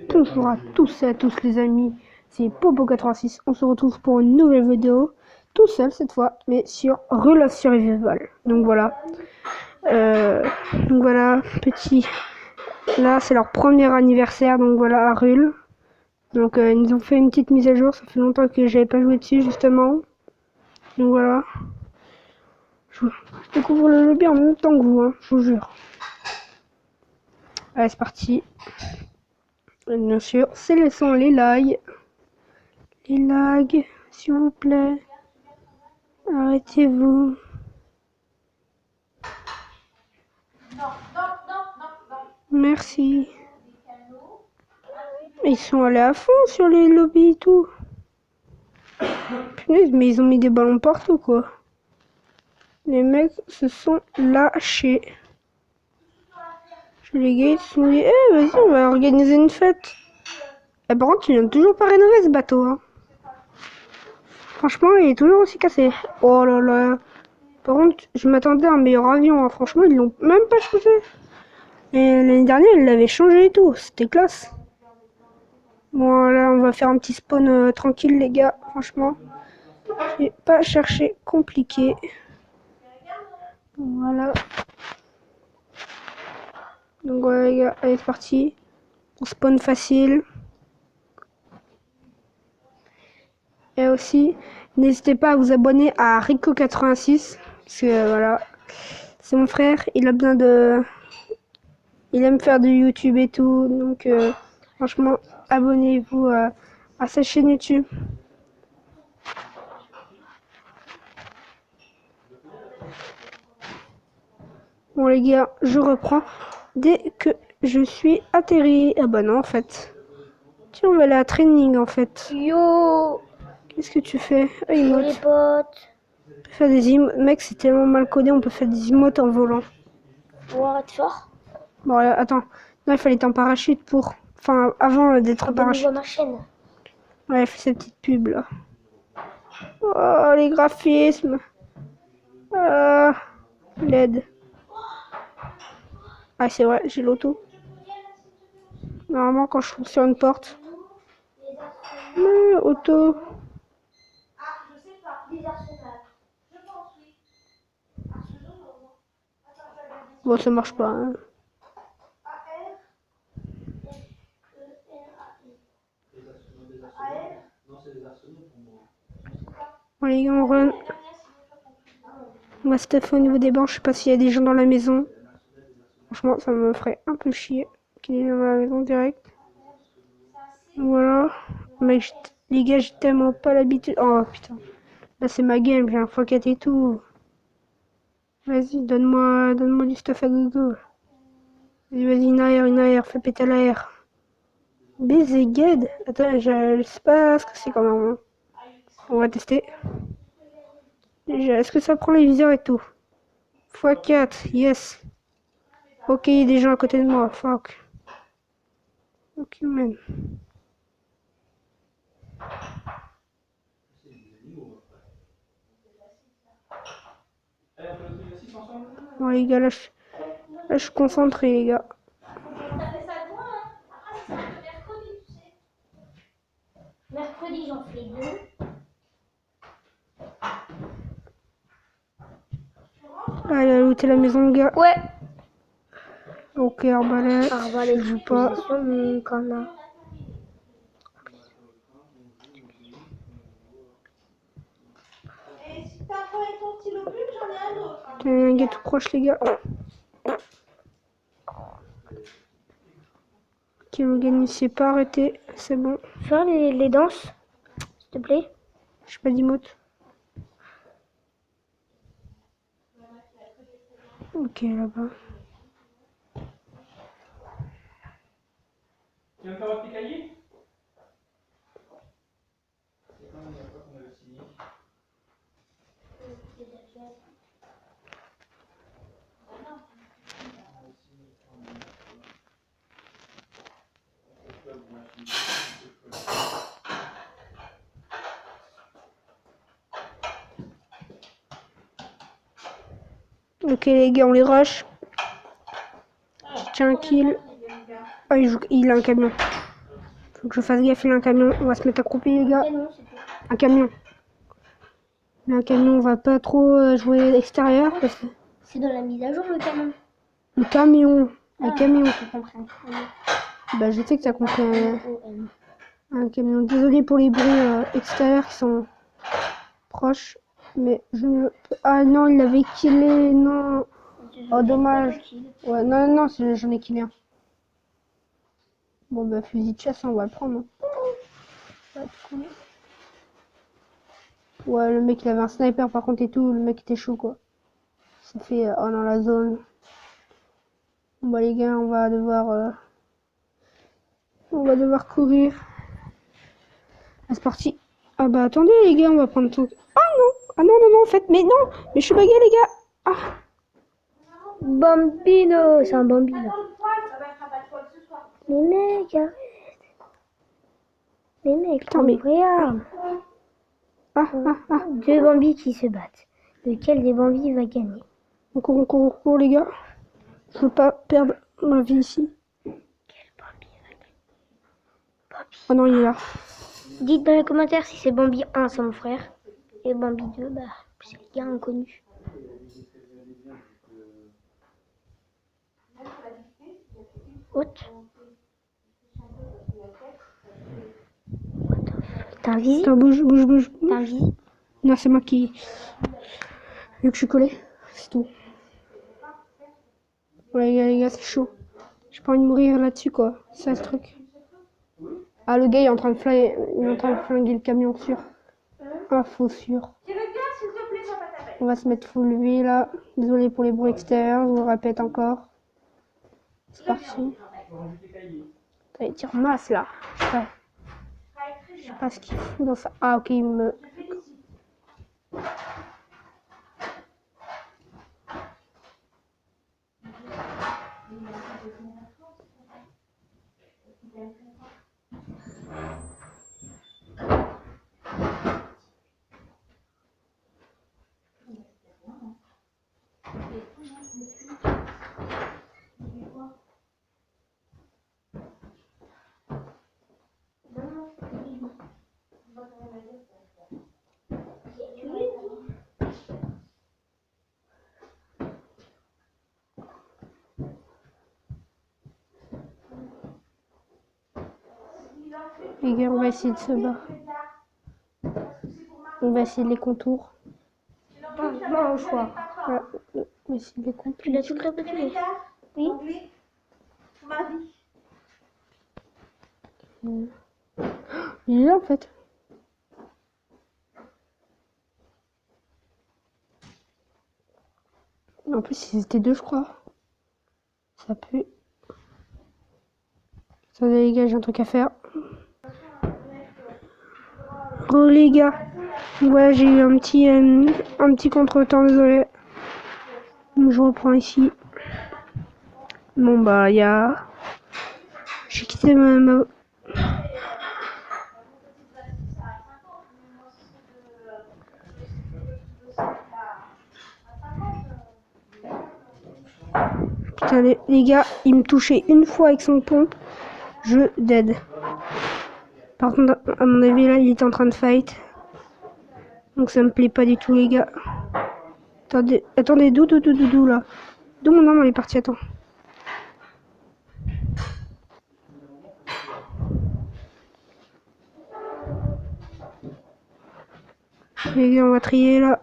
Bonjour à tous et à tous les amis, c'est Popo86. On se retrouve pour une nouvelle vidéo, tout seul cette fois, mais sur Rule of Survival. Donc voilà, petit. Là, c'est leur premier anniversaire, donc voilà, à Rule. Donc ils nous ont fait une petite mise à jour. Ça fait longtemps que j'avais pas joué dessus justement. Donc voilà, je découvre le lobby en même temps que vous, hein, je vous jure. Allez, c'est parti. Et bien sûr, c'est les lags. Les lags, s'il vous plaît. Arrêtez-vous. Merci. Ils sont allés à fond sur les lobbies et tout. Punaise, mais ils ont mis des ballons partout, quoi. Les mecs se sont lâchés. Les gars, ils se sont dit, vas-y, on va organiser une fête. Et par contre, ils n'ont toujours pas rénové ce bateau, hein. Franchement, il est toujours aussi cassé. Oh là là. Par contre, je m'attendais à un meilleur avion, hein. Franchement, ils l'ont même pas changé. Et l'année dernière, ils l'avaient changé et tout. C'était classe. Bon, là, on va faire un petit spawn tranquille, les gars. Franchement, j'ai pas cherché compliqué. Voilà. Donc, voilà, les gars, allez, c'est parti. On spawn facile. Et aussi, n'hésitez pas à vous abonner à Rico86. Parce que, voilà, c'est mon frère. Il a besoin de... Il aime faire du YouTube et tout. Donc, franchement, abonnez-vous à sa chaîne YouTube. Bon les gars, je reprends dès que je suis atterri. Ah bah non en fait. Tiens, on va aller à training en fait. Yo, Qu'est-ce que tu fais? Ah, les emote. potes. On peut faire des emotes. Mec, c'est tellement mal codé, on peut faire des emotes en volant. What fort. Bon, attends. Non, il fallait être en parachute pour... Enfin, avant d'être en Abonnez-vous à parachute. ma chaîne. Ouais, fais cette petite pub là. Oh, les graphismes. Ah, LED. Ah, c'est vrai, j'ai l'auto. Normalement, quand je trouve sur une porte. Auto. Bon, ça marche pas. Hein. Bon, les gars, on run. Moi, Steph, au niveau des bancs, je sais pas s'il y a des gens dans la maison. Franchement, ça me ferait un peu chier qu'il y ait des gens dans la maison direct. Voilà. Mec, les gars, j'ai tellement pas l'habitude. Oh putain. Là, c'est ma game, j'ai un x4 et tout. Vas-y, donne-moi du stuff à gogo. Vas-y, une AR, fais péter la R. Baiser Ged. Attends, je sais pas ce que c'est quand même. Hein. On va tester. Déjà, est-ce que ça prend les viseurs et tout? x4, yes. Ok, il y a des gens à côté de moi, fuck. Ok, man. Bon, les gars, là, je suis concentré, les gars. Mercredi, j'en fais 2. Ah, il a looté la maison, le gars. Ouais. Ok, arbalète. Arbalète, Je joue pas. position, mon canard. Il y a un gars tout proche, les gars. Ok, Logan, il s'est pas arrêté. C'est bon. Faire les danses, s'il te plaît. Je pas d'emote. Ok, là-bas. Tu veux me faire un petit cahier? Ok, les gars, on les rush. J'ai un kill. Ah, il a un camion. Faut que je fasse gaffe, il a un camion. On va se mettre accroupi, les gars. Canon, c'est tout. Un camion. Il a un camion, on va pas trop jouer extérieur parce que... C'est dans la mise à jour le canon. Le camion. Un camion. Tu comprends. Bah, je sais que t'as compris O-N. un camion. Désolé pour les bruits extérieurs qui sont proches. Mais je ne... Ah non, il l'avait killé, non. Oh, dommage. Ouais, non, non, j'en ai killé un. Bon, bah, fusil de chasse, on va le prendre. Hein. Ça va être cool. Ouais, le mec, il avait un sniper, par contre, et tout. Le mec était chaud, quoi. Ça fait... oh, dans la zone. Bon, bah, les gars, on va devoir courir. Ah, c'est parti. Ah, bah, attendez, les gars, on va prendre tout. Ah, non. Ah, non, non, non, en fait. Mais non. Mais je suis bugué, les gars. Ah. Bambino, c'est un bambino. Mais mec, arrête. Mais mec, Putain, mais... regarde. Ah, ah, ah. Deux bambis qui se battent. Lequel des bambis va gagner? On court, les gars. Je veux pas perdre ma vie ici. Quel bambi va gagner? Oh non, il est là. Dites dans les commentaires si c'est Bambi 1, c'est mon frère. Et Bambi 2, bah, c'est les gars inconnus. Haute. T'es invisible? Attends, bouge. T'es invisible? Non, c'est moi qui... Vu que je suis collé, c'est tout. Ouais, les gars, c'est chaud. J'ai pas envie de mourir là-dessus, quoi. C'est ça, ce truc. Ah, le gars, il est en train de flinguer le camion, sûr. Ah, faux sûr. On va se mettre full lui, là. Désolé pour les bruits extérieurs, je vous le répète encore. C'est parti. Putain, il tire masse, là. Je sais pas ce qu'il fout dans ça. Ah, ok, il me... Les gars, on va essayer de se battre. On va essayer les contours. Non, je crois. Voilà, on va essayer les contours. Tu l'as tout répété? Oui. Il est là, en fait. En plus, ils étaient deux, je crois. Ça pue. Attendez, les gars, j'ai un truc à faire. Oh, les gars. Ouais, j'ai eu un petit contretemps, désolé. Donc, je reprends ici. Bon, bah, j'ai quitté ma... Putain, les gars, il me touchait une fois avec son pompe. Je dead. Par contre, à mon avis, là, il est en train de fight. Donc ça me plaît pas du tout, les gars. Attendez, d'où, là? D'où mon arme, elle est partie, attends. Les gars, on va trier, là.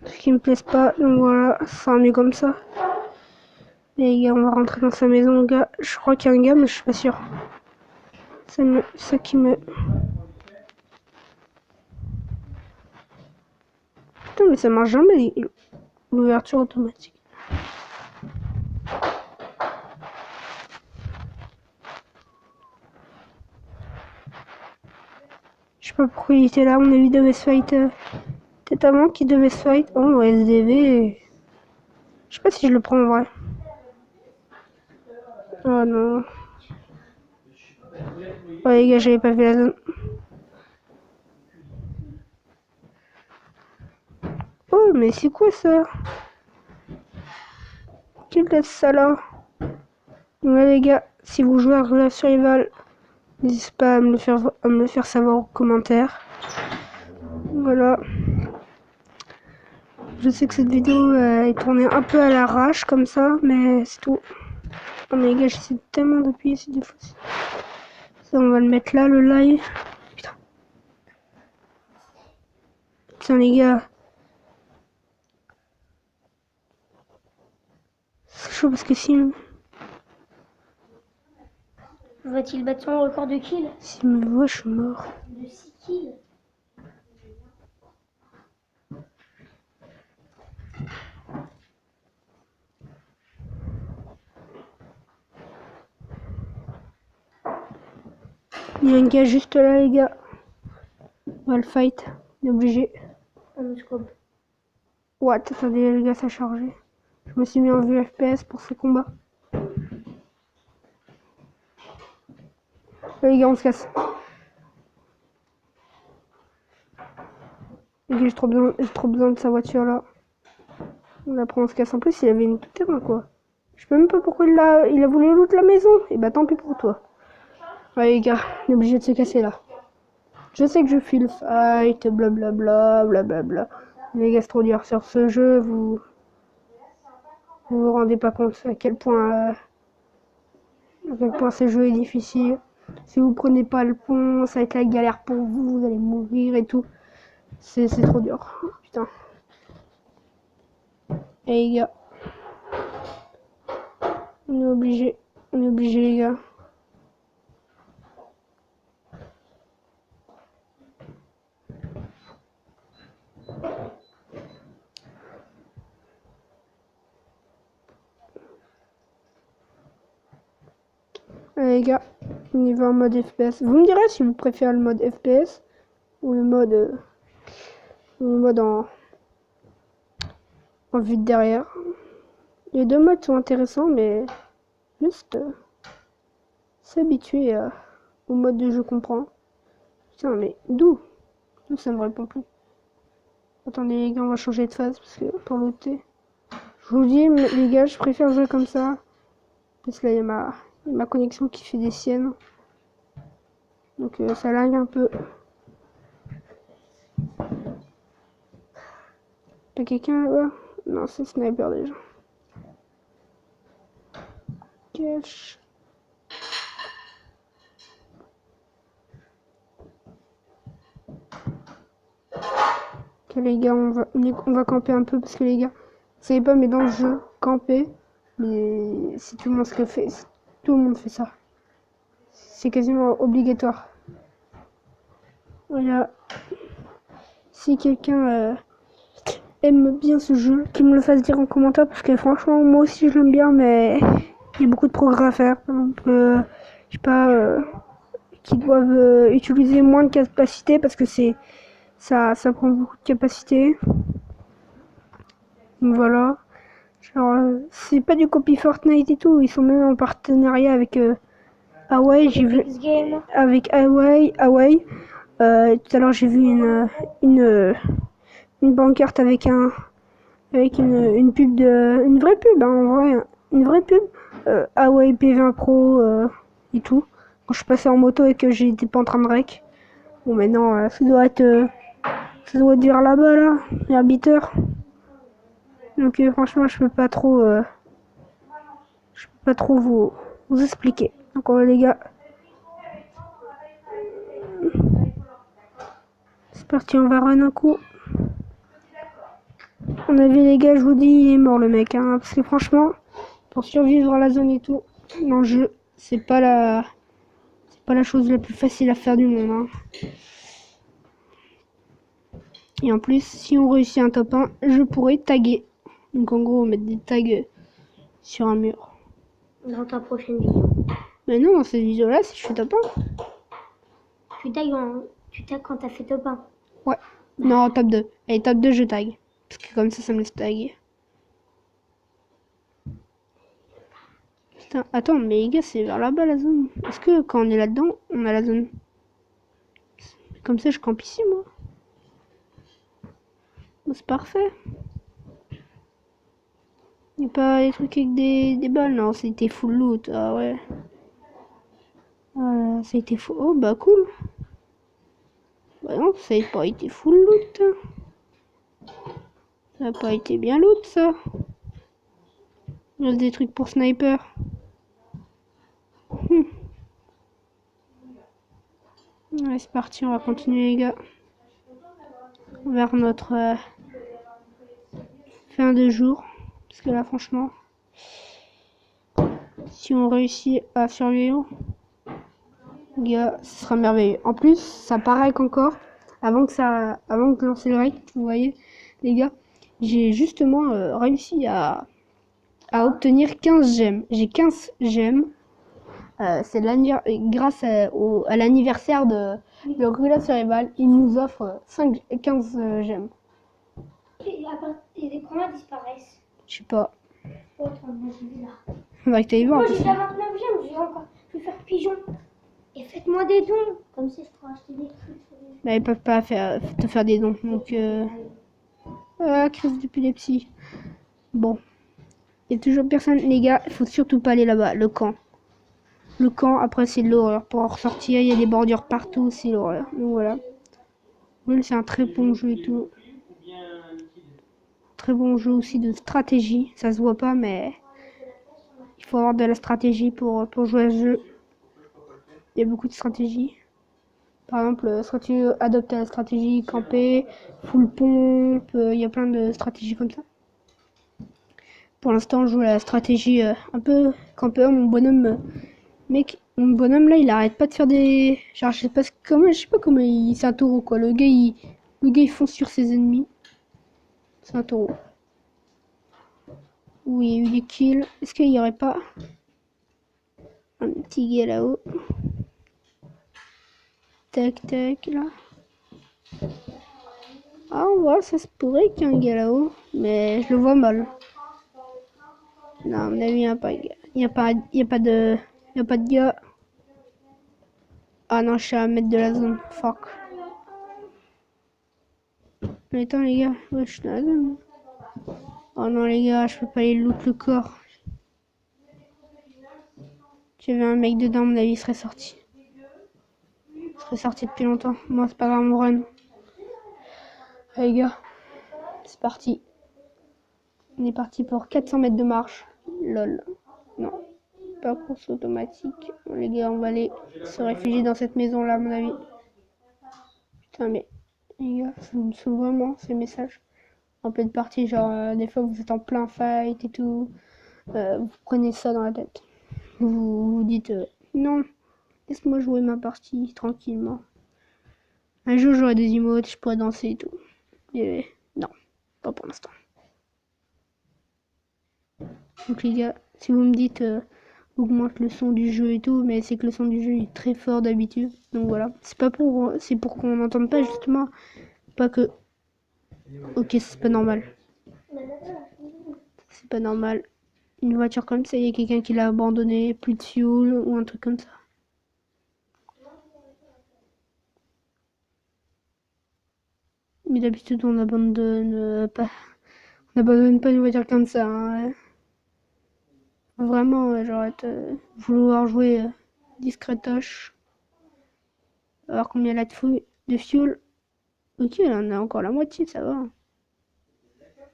Ce qui me plaise pas, donc voilà, ça sera mieux comme ça. Les gars, on va rentrer dans sa maison, les gars. Je crois qu'il y a un gars, mais je suis pas sûr. C'est ça qui me... Putain, mais ça marche jamais, l'ouverture automatique. Je sais pas pourquoi il était là, on a vu devait se fight. Peut-être avant qu'il devait se fight. Oh, SDV. Je sais pas si je le prends en vrai. Oh non. Ouais, les gars, j'avais pas vu la zone. Oh, mais c'est quoi ça? Quel est ça là? Donc là, les gars, si vous jouez à Real Survival, n'hésitez pas à me le faire savoir en commentaire. Voilà. Je sais que cette vidéo est tournée un peu à l'arrache comme ça, mais c'est tout. Oh mais les gars, j'essaie tellement d'appuyer sur des fois. Ça, on va le mettre là, le live. Putain. Putain, les gars. C'est chaud parce que si... Va-t-il battre son record de kills? S'il me voit, je suis mort. De 6 kills. Il y a un gars juste là, les gars. On va le fight. On est obligé. En scope. What? Attendez, les gars, ça a chargé. Je me suis mis en vue FPS pour ce combat. Les gars, on se casse. Les gars, j'ai trop besoin de sa voiture là. Après, on se casse. En plus, il avait une tout-terrain quoi. Je sais même pas pourquoi il a voulu loot la maison. Et bah, tant pis pour toi. Ouais, les gars, on est obligé de se casser là. Je sais que je file fight, blablabla, blablabla. Les gars, c'est trop dur sur ce jeu. Vous rendez pas compte à quel point ce jeu est difficile. Si vous prenez pas le pont, ça va être la galère pour vous. Vous allez mourir et tout. C'est trop dur. Putain. Et les gars, on est obligé les gars. Allez, les gars, on y va en mode FPS. Vous me direz si vous préférez le mode FPS ou le mode, en vue de derrière. Les deux modes sont intéressants, mais juste s'habituer au mode de jeu qu'on prend. Putain, mais d'où ça me répond plus. Attendez, les gars, on va changer de phase parce que pour l'autre, je vous dis, les gars, je préfère jouer comme ça. Parce que là, il y a ma connexion qui fait des siennes. Donc ça lag un peu. Y'a quelqu'un là-bas? Non, c'est Sniper déjà. Cache. Ok les gars, on va camper un peu parce que les gars, vous savez pas, mais dans le jeu, camper, mais si tout le monde le fait, si tout le monde fait ça. C'est quasiment obligatoire. Voilà. Si quelqu'un aime bien ce jeu, qu'il me le fasse dire en commentaire parce que franchement, moi aussi je l'aime bien, mais il y a beaucoup de progrès à faire. Par exemple, je sais pas, qui doivent utiliser moins de capacité parce que ça prend beaucoup de capacité. Donc voilà. Genre, c'est pas du copy Fortnite et tout, ils sont même en partenariat avec Huawei, j'ai vu avec Huawei. Tout à l'heure j'ai vu une pancarte avec une pub une vraie pub en vrai, une vraie pub Huawei P20 Pro et tout. Quand je suis passé en moto et que j'étais pas en train de rec. Bon maintenant ça doit être vers là-bas là, vers Bitter. Donc franchement je peux pas trop vous expliquer. Donc les gars, c'est parti, on va run un coup. On a vu les gars, je vous dis, il est mort le mec, hein, parce que franchement, pour survivre à la zone et tout, dans le jeu, c'est pas la chose la plus facile à faire du monde. Hein. Et en plus, si on réussit un top 1, je pourrais taguer. Donc en gros, mettre des tags sur un mur. Dans ta prochaine vidéo. Mais non, dans cette vidéo-là, si je fais top 1. Tu tagues quand t'as fait top 1. Ouais. Non, top 2. Allez, top 2, je tag. Parce que comme ça me laisse taguer. Putain, attends, mais les gars, c'est vers là-bas la zone. Est-ce que quand on est là-dedans, on a la zone? Comme ça, je campe ici, moi. Bon, c'est parfait. Y a pas des trucs avec des balles, non, c'était full loot, ah ouais. Voilà, ça a été full. Oh bah cool. Bah non, ça a pas été full loot. Ça a pas été bien loot ça. Il y a des trucs pour sniper. Ouais, c'est parti, on va continuer les gars. Vers notre fin de jour. Parce que là franchement, si on réussit à survivre, les gars, ce sera merveilleux. En plus, ça paraît qu'encore, avant de lancer le raid, vous voyez, les gars, j'ai justement réussi à obtenir 15 gemmes. J'ai 15 gemmes. C'est grâce à l'anniversaire de Gorilla Cerebral. Il nous offre 15 gemmes. Et combien disparaissent? Je sais pas. Oh, attends, moi j'ai vu là. Faudrait que t'ailles voir. Moi j'ai déjà 29 gemmes, je vais faire pigeon. Et faites-moi des dons. Comme ça je pourrais acheter des trucs. Mais ils peuvent pas te faire des dons. Donc, crise d'épilepsie. Bon. Il y a toujours personne, les gars. Il faut surtout pas aller là-bas. Le camp. Le camp, après, c'est l'horreur. Pour en ressortir, il y a des bordures partout. C'est l'horreur. Donc voilà. Oui, c'est un très bon jeu et tout. Très bon jeu aussi de stratégie. Ça se voit pas, mais il faut avoir de la stratégie pour jouer à ce jeu. Il y a beaucoup de stratégies. Par exemple, soit tu adoptes la stratégie camper, full pompe, il y a plein de stratégies comme ça. Pour l'instant, je joue la stratégie un peu campeur. Mon bonhomme là, il arrête pas de faire des. Genre, je sais pas comment il. C'est un taureau quoi. Le gars, il fonce sur ses ennemis. C'est un taureau. Oui, il y a eu des kills. Est-ce qu'il y aurait pas un petit gars là-haut? Tac, tac, là. Ah, on voit, ça se pourrait qu'il y ait un gars là-haut. Mais je le vois mal. Non, à mon avis, il n'y a pas de gars. Il n'y a pas de gars. Ah non, je suis à 1 mètre de la zone. Fuck. Mais attends, les gars. Ouais, je suis dans la zone. Oh non, les gars, je peux pas aller loot le corps. J'avais un mec dedans, à mon avis, il serait sorti. Il serait sorti depuis longtemps. Moi, c'est pas grave, on run. Allez, les gars. C'est parti. On est parti pour 400 mètres de marche. Lol. Non. Pas course automatique. Les gars, on va aller se réfugier dans cette maison là, à mon avis. Putain, mais les gars, ça me saoule vraiment ces messages. En pleine partie, genre, des fois vous êtes en plein fight et tout. Vous prenez ça dans la tête. Vous dites non, laisse-moi jouer ma partie tranquillement. Un jour, j'aurai des emotes, je pourrais danser et tout. Et non, pas pour l'instant. Donc les gars, si vous me dites augmente le son du jeu et tout, mais c'est que le son du jeu est très fort d'habitude. Donc voilà, c'est pour qu'on n'entende pas justement, pas que. Ok, c'est pas normal. C'est pas normal. Une voiture comme ça, il y a quelqu'un qui l'a abandonné, plus de fuel ou un truc comme ça. Mais d'habitude, on n'abandonne pas une voiture comme ça. Hein. Vraiment, genre, vouloir jouer discretoche. Alors combien là de fuel? Ok, là, on a encore la moitié, ça va.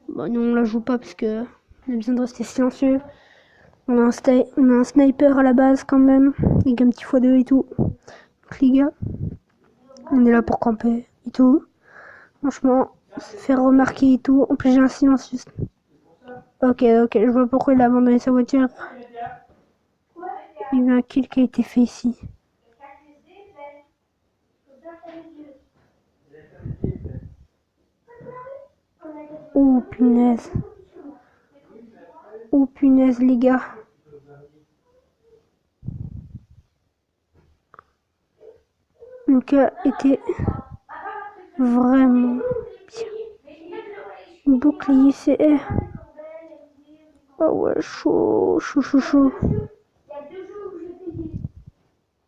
Bon, nous, on la joue pas parce que on a besoin de rester silencieux. On a un sniper à la base quand même, avec un petit x2 et tout. Donc, les gars, on est là pour camper et tout. Franchement, se faire remarquer et tout. En plus, j'ai un silencieux. Ok, je vois pourquoi il a abandonné sa voiture. Il y a eu un kill qui a été fait ici. Oh punaise. Oh punaise, les gars. Le cas était vraiment bien. Bouclier CR. Oh ouais, chaud.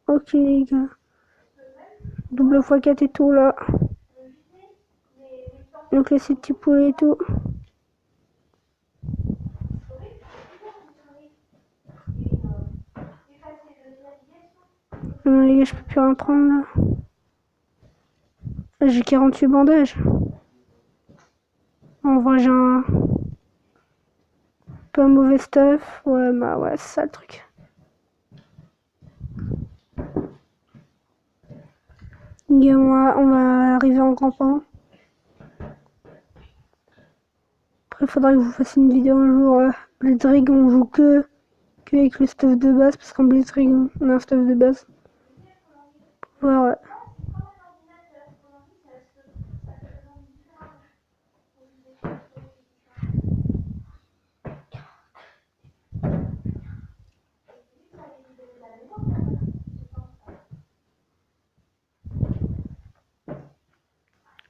Ok les gars. Double x4 et tout là. Donc là c'est petit poulet et tout. Non, les gars, je peux plus rien prendre là. J'ai 48 bandages. En vrai, j'ai un peu mauvais stuff. Ouais, bah ouais, c'est ça le truc. Les gars, on va arriver en campant. Après, il faudra que je vous fasse une vidéo un jour. Blitzkrieg, on joue que avec le stuff de base. Parce qu'en Blitzkrieg, on a un stuff de base. Pour voir,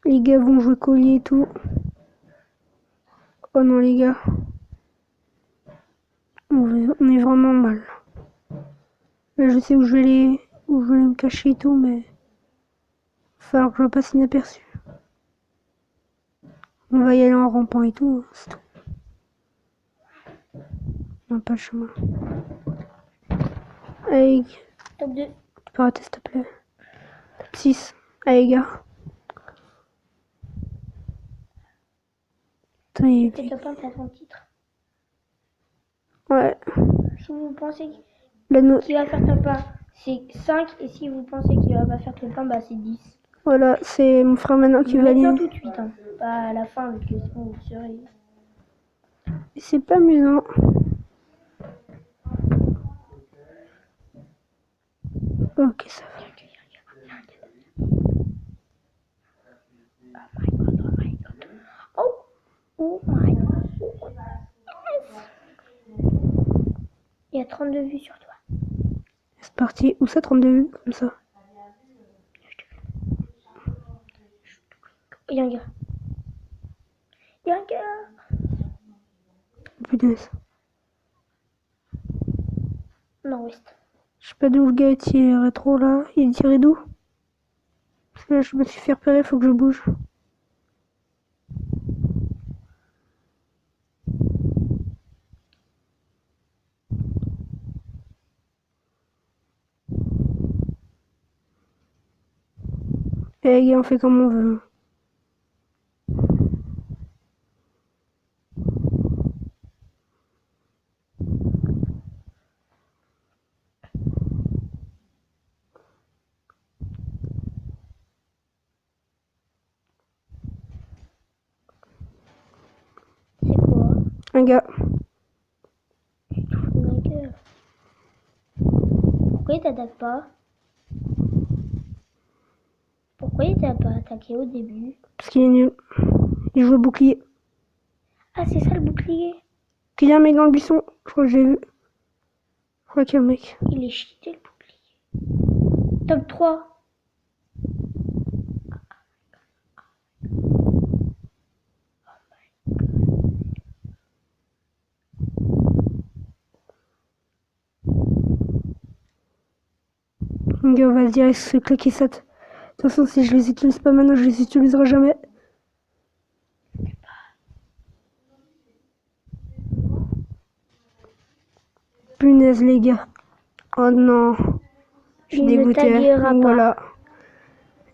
les gars vont jouer collier et tout. Oh non, les gars. On est vraiment mal. Là, je sais où je vais me cacher et tout, mais il va falloir que je passe inaperçu. On va y aller en rampant et tout, c'est tout. On n'a pas le chemin. Allez, Top 2. tu peux arrêter s'il te plaît. Top 6. Allez, gars. Putain, il est... C'est top 1, t'as ton titre. Ouais. Si vous pensez La no... qu'il va faire top 1, c'est 5. Et si vous pensez qu'il va pas faire top 1, bah c'est 10. Voilà, c'est mon frère maintenant qui va Maintenant aller. tout de suite, hein. Pas à la fin, avec le son, vous serez. C'est pas amusant. Ok, ça va. Oh my god. Il y a 32 vues sur toi. C'est parti. Où ça, 32 vues comme ça? Il y a un gars. Il y a un gars. Punaise. Nord-ouest. Je sais pas d'où le gars est tiré trop là. Il est tiré d'où? Parce que là, je me suis fait repérer, faut que je bouge. Et les gars, on fait comme on veut. C'est quoi? Un gars. Un gars. Pourquoi il t'attaque pas? Pourquoi il t'a pas attaqué au début? Parce qu'il est nul. Il joue au bouclier. Ah, c'est ça le bouclier? Il y a un mec dans le buisson. Je crois que j'ai vu. Je crois qu'il y a un mec. Il est cheaté le bouclier. Top 3. Les gars, on va se dire se claquer ça. De toute façon, si je les utilise pas maintenant, je les utiliserai jamais. Punaise, les gars. Oh non. Je suis Il ne dégoûté. taguera Donc pas. voilà.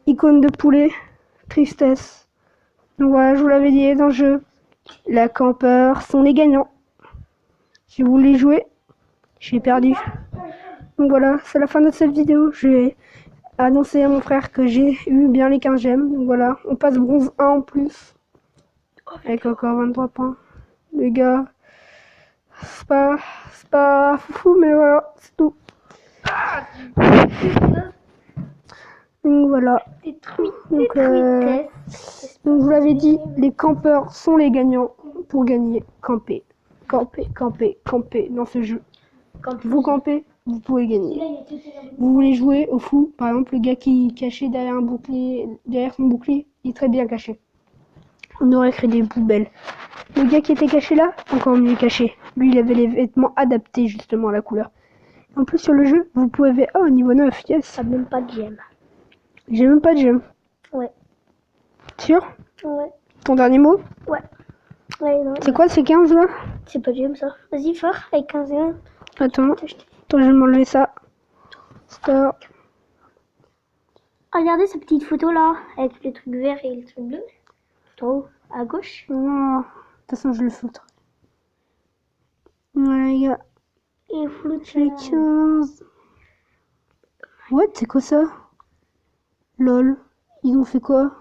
Icône de poulet. Tristesse. Donc voilà, je vous l'avais dit dans le jeu. La campeur sont les gagnants. Si vous voulez jouer, j'ai perdu. Donc voilà, c'est la fin de cette vidéo. Je vais annoncer à mon frère que j'ai eu bien les 15 gemmes. Donc voilà, on passe bronze 1 en plus. Avec encore 23 points. Les gars, c'est pas fou, mais voilà, c'est tout. Donc voilà. Donc je vous l'avais dit, les campeurs sont les gagnants pour gagner. Camper, camper, camper, camper dans ce jeu. Quand vous campez, vous pouvez gagner. Vous voulez jouer au fou, par exemple, le gars qui est caché derrière un bouclier, derrière son bouclier, il est très bien caché. On aurait créé des poubelles. Le gars qui était caché là, encore mieux caché. Lui, il avait les vêtements adaptés justement à la couleur. En plus, sur le jeu, vous pouvez... Oh, niveau 9, yes. Ça même pas de gemme. J'ai même pas de gemme. Ouais. Sûr? Ouais. Ton dernier mot? Ouais. Ouais, non. C'est quoi, c'est 15 là? C'est pas de gemme ça. Vas-y, fort, avec 15 et 1. Attends, je vais m'enlever ça. Star. Regardez cette petite photo là, avec le truc vert et le truc bleu. Tout en haut, à gauche. Non, de toute façon, je le filtre. Voilà, les gars. Et flou J'ai 15. What, c'est quoi ça? Lol. Ils ont fait quoi?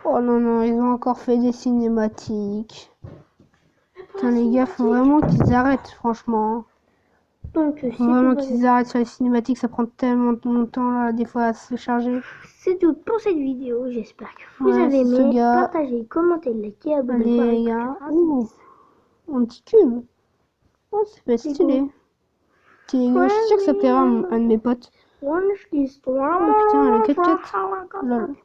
Oh non, non, ils ont encore fait des cinématiques. Putain, les gars, faut vraiment qu'ils arrêtent, franchement. Donc, Faut vraiment qu'ils arrêtent sur les cinématiques, ça prend tellement longtemps, là, des fois, à se charger. c'est tout pour cette vidéo. J'espère que vous Ouais, avez c'est ce aimé. gars. Partagez, commentez, likez, abonnez-vous. Allez, les gars. Ouh, un petit cube. Oh, c'est pas stylé. Petit Lego, je suis sûre que ça plaira à un de mes potes. Oh putain, le 4x4. Lol.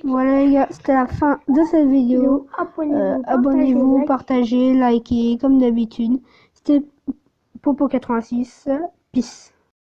Voilà les gars, c'était la fin de cette vidéo. Abonnez-vous, partagez, likez comme d'habitude. C'était Popo86. Peace.